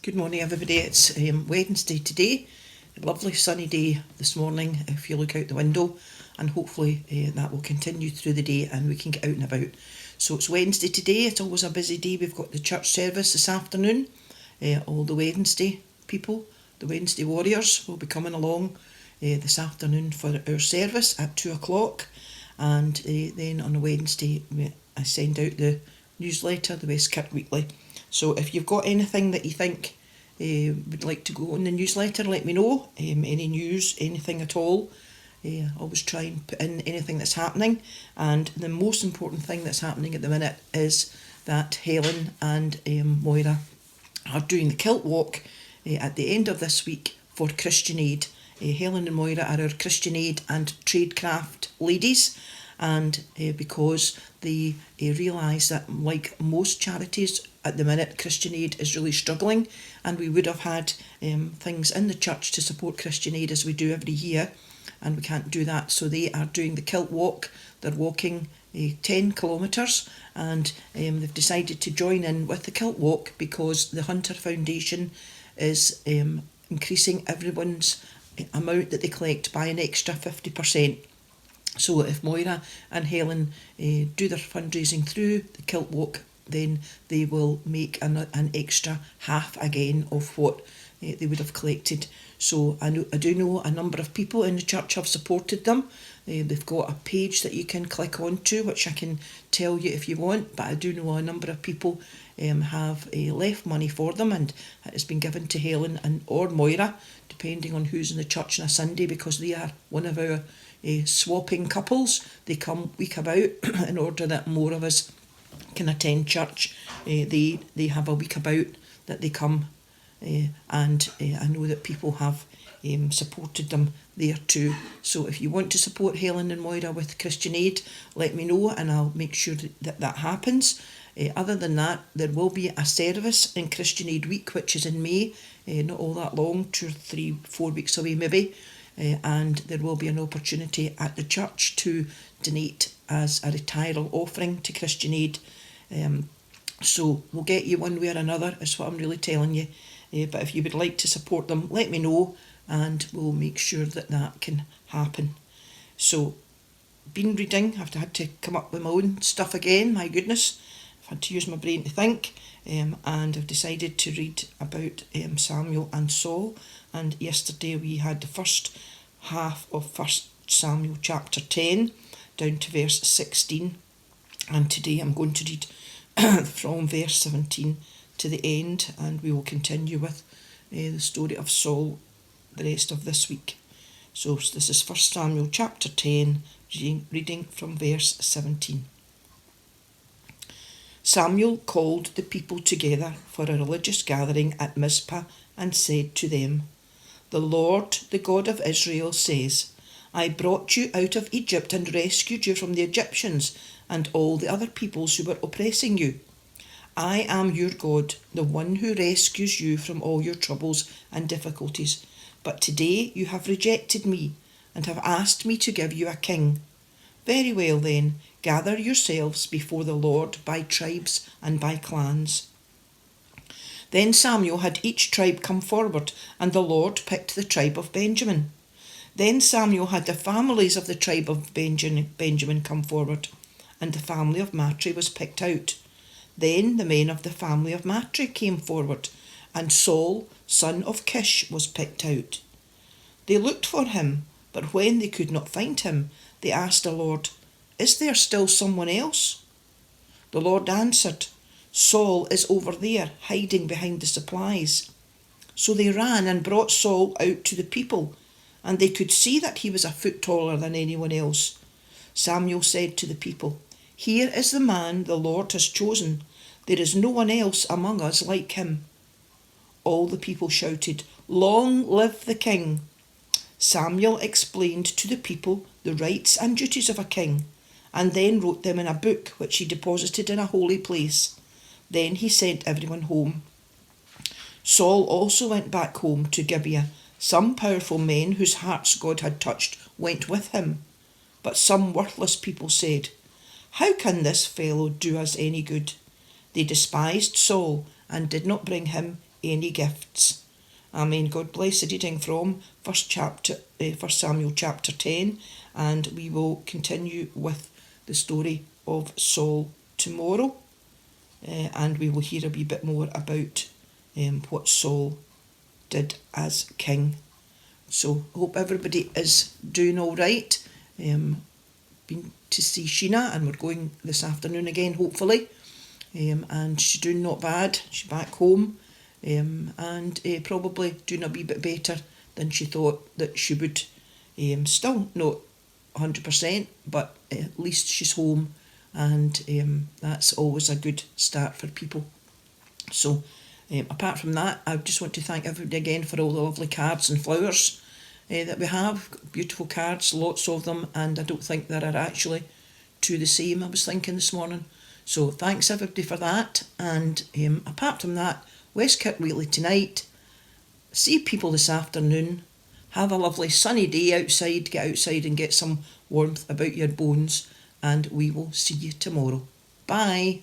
Good morning everybody, it's Wednesday today, a lovely sunny day this morning if you look out the window, and hopefully that will continue through the day and we can get out and about. So it's Wednesday today, it's always a busy day. We've got the church service this afternoon, all the Wednesday people, the Wednesday warriors will be coming along this afternoon for our service at 2 o'clock, and then on a Wednesday I send out the newsletter, the West Kirk Weekly. So if you've got anything that you think would like to go on the newsletter, let me know. Any news, anything at all. Always try and put in anything that's happening. And the most important thing that's happening at the minute is that Helen and Moira are doing the kilt walk at the end of this week for Christian Aid. Helen and Moira are our Christian Aid and Tradecraft ladies, and because they realise that, like most charities at the minute, Christian Aid is really struggling, and we would have had things in the church to support Christian Aid as we do every year, and we can't do that. So they are doing the kilt walk. They're walking 10 kilometres, and they've decided to join in with the kilt walk because the Hunter Foundation is increasing everyone's amount that they collect by an extra 50%. So if Moira and Helen do their fundraising through the kilt walk, then they will make an extra half again of what they would have collected. So I do know a number of people in the church have supported them. They've got a page that you can click onto, which I can tell you if you want, but I do know a number of people have left money for them, and it has been given to Helen and or Moira, depending on who's in the church on a Sunday, because they are one of our swapping couples. They come week about in order that more of us can attend church. They have a week about that they come, and I know that people have supported them there too. So if you want to support Helen and Moira with Christian Aid, let me know and I'll make sure that happens. Other than that, there will be a service in Christian Aid Week, which is in May, not all that long, 2 or 3, 4 weeks away maybe, and there will be an opportunity at the church to donate as a retiral offering to Christian Aid. So we'll get you one way or another, is what I'm really telling you. But if you would like to support them, let me know and we'll make sure that can happen. So, been reading, I've had to come up with my own stuff again, my goodness. I've had to use my brain to think, and I've decided to read about Samuel and Saul. And yesterday we had the first half of 1 Samuel chapter 10 down to verse 16, and today I'm going to read from verse 17 to the end, and we will continue with the story of Saul the rest of this week. So this is 1 Samuel chapter 10, reading from verse 17. Samuel called the people together for a religious gathering at Mizpah and said to them, "The Lord, the God of Israel, says, I brought you out of Egypt and rescued you from the Egyptians and all the other peoples who were oppressing you. I am your God, the one who rescues you from all your troubles and difficulties. But today you have rejected me and have asked me to give you a king. Very well then, gather yourselves before the Lord by tribes and by clans." Then Samuel had each tribe come forward, and the Lord picked the tribe of Benjamin. Then Samuel had the families of the tribe of Benjamin come forward, and the family of Matri was picked out. Then the men of the family of Matri came forward, and Saul, son of Kish, was picked out. They looked for him, but when they could not find him, they asked the Lord, "Is there still someone else?" The Lord answered, "Saul is over there, hiding behind the supplies." So they ran and brought Saul out to the people, and they could see that he was a foot taller than anyone else. Samuel said to the people, "Here is the man the Lord has chosen. There is no one else among us like him." All the people shouted, "Long live the king!" Samuel explained to the people the rights and duties of a king, and then wrote them in a book which he deposited in a holy place. Then he sent everyone home. Saul also went back home to Gibeah. Some powerful men whose hearts God had touched went with him. But some worthless people said, "How can this fellow do us any good?" They despised Saul and did not bring him any gifts. Amen. God bless the reading from 1 Samuel chapter 10, and we will continue with the story of Saul tomorrow, and we will hear a wee bit more about what Saul did as king. So I hope everybody is doing all right. Been to see Sheena, and we're going this afternoon again, hopefully. And she's doing not bad. She's back home, and probably doing a wee bit better than she thought that she would. Still not 100%, but at least she's home, and that's always a good start for people. So apart from that, I just want to thank everybody again for all the lovely cards and flowers that we have. Beautiful cards, lots of them, and I don't think there are actually two the same, I was thinking this morning. So thanks everybody for that, and apart from that, West Kirk Wheatley tonight, see people this afternoon, have a lovely sunny day outside, get outside and get some warmth about your bones, and we will see you tomorrow. Bye.